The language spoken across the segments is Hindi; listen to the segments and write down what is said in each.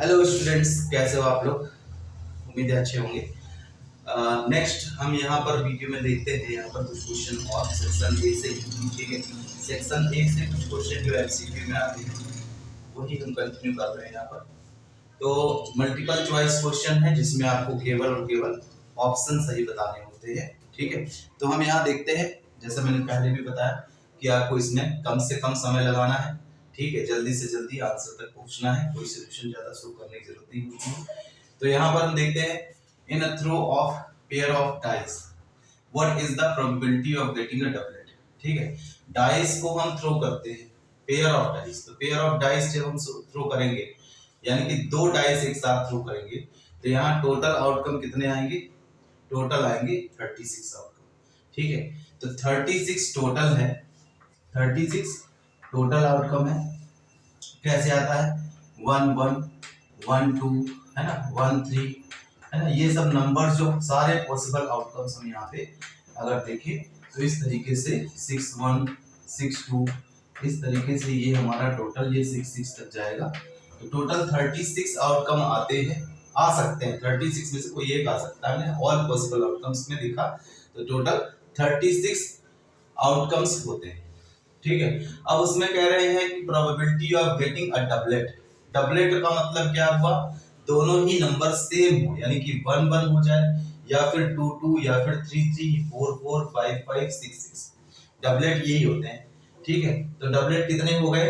हेलो स्टूडेंट्स, कैसे हो आप लोग। उम्मीद है अच्छे होंगे। नेक्स्ट हम यहाँ पर वीडियो में देखते हैं यहाँ पर कुछ क्वेश्चन और सेक्शन ए से। ठीक है, सेक्शन ए से कुछ क्वेश्चन जो एमसीक्यू में आते हैं वही हम कंटिन्यू कर रहे हैं यहाँ पर। तो मल्टीपल चॉइस क्वेश्चन है जिसमें आपको केवल और केवल ऑप्शन सही बताने होते हैं। ठीक है, तो हम यहाँ देखते हैं, जैसा मैंने पहले भी बताया कि आपको इसमें कम से कम समय लगाना है। ठीक है, जल्दी से जल्दी आंसर तक पहुंचना है, कोई सोल्यूशन ज्यादा शो करने की जरूरत नहीं होती है। तो यहाँ पर हम देखते हैं, in a throw of pair of dice what is the probability of getting a doublet. ठीक है, डाइस को हम थ्रो करते हैं, पेयर ऑफ डाइस। तो पेयर ऑफ डाइस जब हम थ्रो करेंगे यानी कि दो डाइस एक साथ थ्रो करेंगे तो यहाँ टोटल आउटकम कितने आएंगे? टोटल आएंगे 36 आउटकम। ठीक है, तो 36 टोटल है, 36 टोटल आउटकम है। कैसे आता है? 1 1 1 2 है ना, 1 3 है ना, ये सब नंबर जो सारे पॉसिबल आउटकम्स हम यहाँ पे अगर देखें तो इस तरीके से 6 1 6 2 इस तरीके से ये हमारा टोटल ये 6 6 तक जाएगा। तो टोटल 36 आउटकम आते हैं, आ सकते हैं। 36 में से कोई एक आ सकता है, हमने ऑल पॉसिबल आउटकम्स में देखा तो टोटल 36 आउटकम्स होते हैं। ठीक है, अब उसमें कह रहे हैं कि probability of getting a doublet. Doublet का मतलब क्या हुआ? दोनों ही नंबर सेम हो, यानी कि 1 1 हो जाए या फिर 2 2 या फिर 3 3 4 4 5 5 6 6। डबलेट यही होते हैं। ठीक है, तो डबलेट कितने हो गए?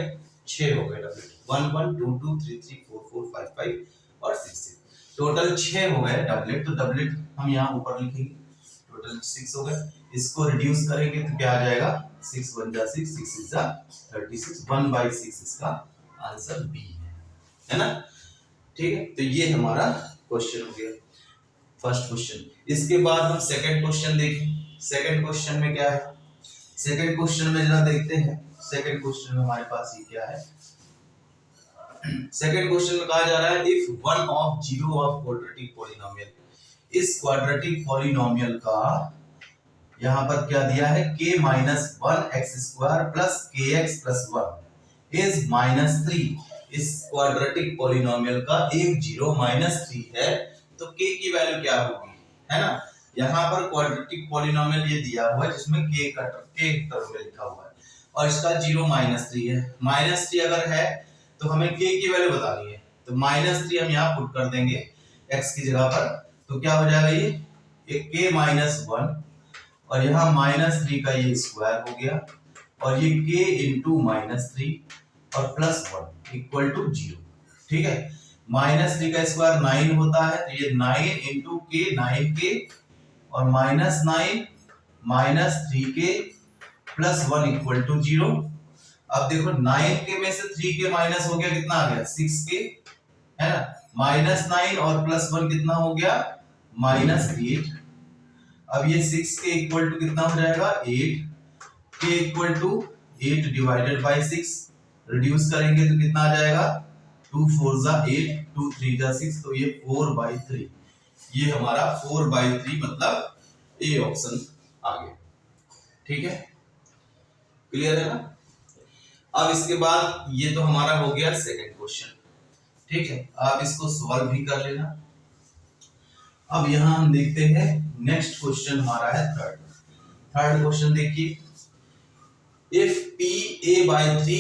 6 हो गए डबलेट। 1 1 2 2 3 3 4 4 5 5 और 6 6, टोटल 6 हो गए डबलेट। तो डबलेट हम यहाँ ऊपर लिखेंगे, टोटल 6 हो गए। इसको रिड्यूस करेंगे तो क्या आ जाएगा? 6 1 जा 6 6 6 जा 36, 1/6 इसका आंसर बी है ना। ठीक है, तो ये हमारा क्वेश्चन हो गया, फर्स्ट क्वेश्चन। इसके बाद हम सेकंड क्वेश्चन देखें। सेकंड क्वेश्चन में क्या है? सेकंड क्वेश्चन में जरा देखते हैं, सेकंड क्वेश्चन में हमारे पास ये क्या है। सेकंड क्वेश्चन में कहा जा रहा है if one of zero of quadratic polynomial, इस क्वाड्रेटिक पॉलिनोमियल का यहाँ पर क्या दिया है? k minus 1 x square plus के एक्स प्लस 1 इज -3। इस क्वाड्रेटिक पॉलिनोमियल का एक जीरो -3 है, तो k की वैल्यू क्या होगी? है ना, यहाँ पर क्वाड्रेटिक पॉलिनोमियल ये दिया हुआ है जिसमें k टर्म में लिखा हुआ है और इसका जीरो -3 है। -3 अगर है तो हमें k की वैल्यू बतानी है, तो -3 हम यहाँ पुट कर देंगे x की जगह पर। तो क्या हो जाएगा? ये k माइनस 1 और यहाँ -3 का ये स्क्वायर हो गया और ये k इंटू -3 और प्लस 1 इक्वल टू 0। ठीक है, -3 का स्क्वायर 9 होता है, तो ये 9 इंटू k 9k और -9 -3k प्लस 1 इक्वल टू 0। अब देखो 9k में से 3k माइनस हो गया, कितना आ गया? 6k है ना। -9 और प्लस 1 कितना हो गया? -8। अब ये 6 के इक्वल टू कितना हो जाएगा? 8 के equal to 8 divided by 6, reduce करेंगे तो कितना आ जाएगा? 2 4 जा 8 2 3 जा 6, तो ये 4/3। ये हमारा 4/3 मतलब ए ऑप्शन आ गया। ठीक है, क्लियर है ना। अब इसके बाद ये तो हमारा हो गया सेकंड क्वेश्चन। ठीक है, आप इसको सॉल्व भी कर लेना। अब यहां हम देखते हैं नेक्स्ट क्वेश्चन हमारा है थर्ड क्वेश्चन देखिए, if p a/3,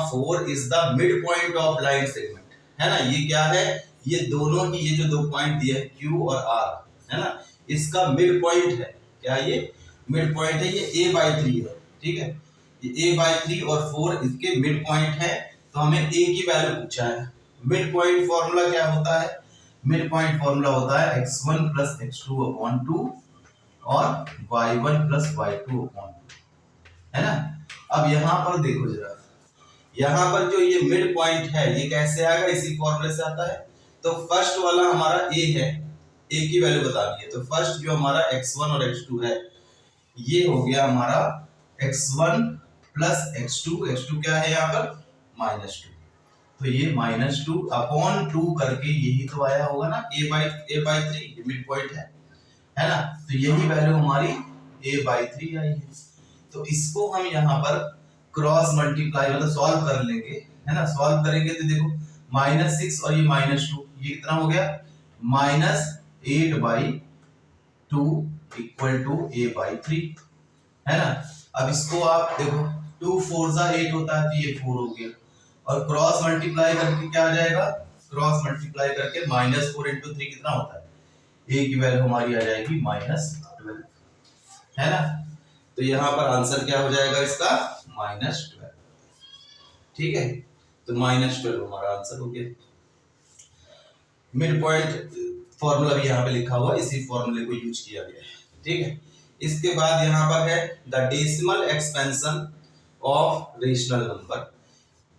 4 is the mid point of line segment. है ना, ये क्या है? ये दोनों ही, ये जो दो पॉइंट दिए हैं q और r है ना, इसका मिड पॉइंट है। क्या ये मिड पॉइंट है? ये a/3 है। ठीक है, ये a/3 और 4 इसके मिड पॉइंट है, तो हमें a की वैल्यू पूछा है। मिड पॉइंट फॉर्मूला क्या होता है? मिड पॉइंट फॉर्मूला होता है x1 प्लस x2/2 और y1 प्लस y2/2, है ना। अब यहाँ पर देखो जरा, यहाँ पर जो ये मिड पॉइंट है ये कैसे आएगा? इसी फॉर्मूले से आता है। तो फर्स्ट वाला हमारा a है, a की वैल्यू बतानी है। तो फर्स्ट जो हमारा x1 और x2 है ये हो गया हमारा x1 प्लस x2 क्या है यहाँ पर? -2। तो ये -2 अपॉन 2 करके यही तो आया होगा ना, a/3 मिड पॉइंट है ना। तो यही वैल्यू हमारी a/3 आई है। तो इसको हम यहाँ पर क्रॉस मल्टीप्लाई मतलब सॉल्व कर लेंगे, है ना। सॉल्व करेंगे तो देखो -6 और ये -2, ये कितना हो गया -8/2 इक्वल टू a/3, है ना। अब इसको आप देखो 2 4 जा 8 होता है, तो ये 4 हो गया, और क्रॉस मल्टीप्लाई करके क्या आ जाएगा, क्रॉस मल्टीप्लाई करके -4 × 3 कितना होता है, a की वैल्यू हमारी आ जाएगी -12, है ना। तो यहाँ पर आंसर क्या हो जाएगा इसका -12, ठीक है। तो -12 हमारा आंसर हो गया। मिड पॉइंट फॉर्मूला भी यहाँ पे लिखा हुआ है, इसी फॉर्मूले को यूज किया गया है, ठीक है। इसके बाद यहाँ पर है the decimal expansion of rational number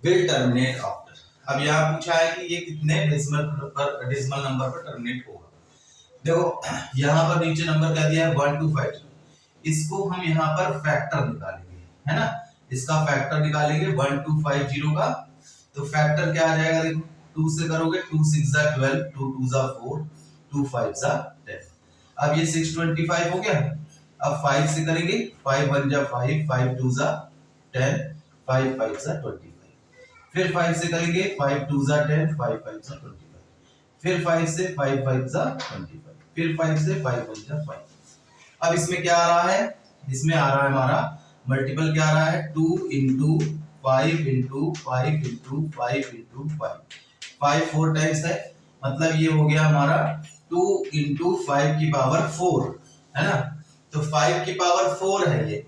will terminate after. अब यहाँ पूछा है कि ये कितने डेसिमल नंबर पर टर्मिनेट होगा। देखो यहाँ पर नीचे नंबर क्या दिया है 1 2 5, इसको हम यहाँ पर फैक्टर निकालेंगे, है ना। इसका फैक्टर निकालेंगे 1 2 5 0 का, तो फैक्टर क्या आ जाएगा, देखो 2 से करोगे 2 6 जा 12, 2 2 जा 4, 2 5 जा 10। अब ये 6 25 हो गया। अब 5 से करेंगे 5 1 जा 5, 5 2 जा 10, 5 5 जा 25। फिर 5 से करेंगे 5 2 जा 10, 5 5 जा 25। फिर 5 से 5 5 जा 25, फिर 5 से 5 1 जा 5। अब इसमें क्या आ रहा है, इसमें आ रहा है हमारा मल्टीपल क्या आ रहा है 2 × 5 × 5 × 5 × 5, 5 4 टाइम्स है, मतलब ये हो गया हमारा 2 × 5 की पावर 4, है ना। तो 5 की पावर 4 है ये,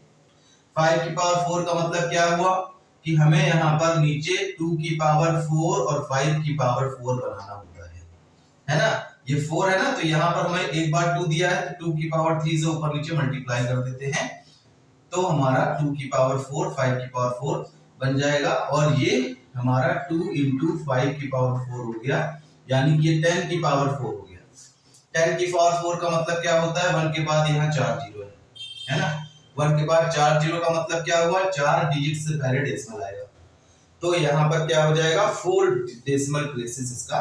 5 की पावर 4 का मतलब क्या हुआ कि हमें यहाँ पर नीचे 2 की पावर 4 और 5 की पावर 4 बनाना होता है ना। ये 4 है ना, तो यहाँ पर हमें एक बार 2 दिया है, तो 2 की पावर 3 से ऊपर नीचे मल्टीप्लाई कर देते हैं, तो हमारा 2 की पावर 4 5 की पावर 4 बन जाएगा, और ये हमारा 2 × 5 की पावर 4 हो गया, यानी कि ये 10 की पावर 4 हो गया। 10 की पावर 4 का मतलब क्या होता है, 1 के बाद यहाँ 4 जीरो है ना। 1 के बाद 4 जीरो का मतलब क्या हुआ, 4 डिजिट से पहले डेसिमल आएगा, तो यहाँ पर क्या हो जाएगा 4 डेसिमल प्लेसेस इसका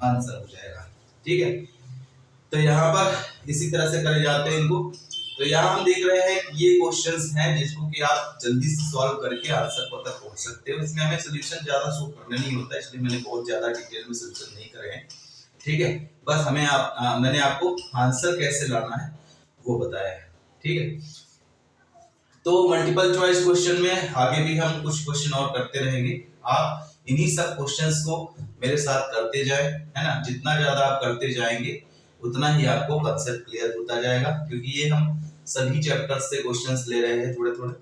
आंसर हो जाएगा, ठीक है। तो यहाँ पर इसी तरह से करे जाते हैं इनको। तो यहाँ हम देख रहे हैं कि ये क्वेश्चंस हैं जिसको कि आप जल्दी से सॉल्व करके आंसर पर तक पहुंच सकते हो। इसमें हमें सॉल्यूशन ज्यादा शो करना नहीं होता, इसलिए मैंने बहुत ज्यादा डिटेल में सॉल्यूशन नहीं करे हैं, ठीक है। बस मैंने आपको आंसर कैसे लाना है वो बताया है, ठीक है। तो मल्टीपल चॉइस क्वेश्चन में आगे भी हम कुछ क्वेश्चन और करते रहेंगे। आप इन्हीं सब क्वेश्चंस को मेरे साथ करते जाएं, है ना। जितना ज्यादा आप करते जाएंगे उतना ही आपको कांसेप्ट क्लियर होता जाएगा, क्योंकि ये हम सभी चैप्टर्स से क्वेश्चंस ले रहे हैं थोड़े थोड़े।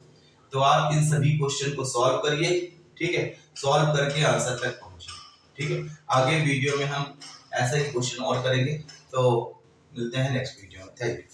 तो आप इन सभी क्वेश्चन को सॉल्व करिए, ठीक है। सॉल्व करके आंसर तक पहुंचिए, ठीक है। आगे वीडियो में हम ऐसे ही क्वेश्चन और करेंगे। तो मिलते हैं नेक्स्ट वीडियो में। Thank you.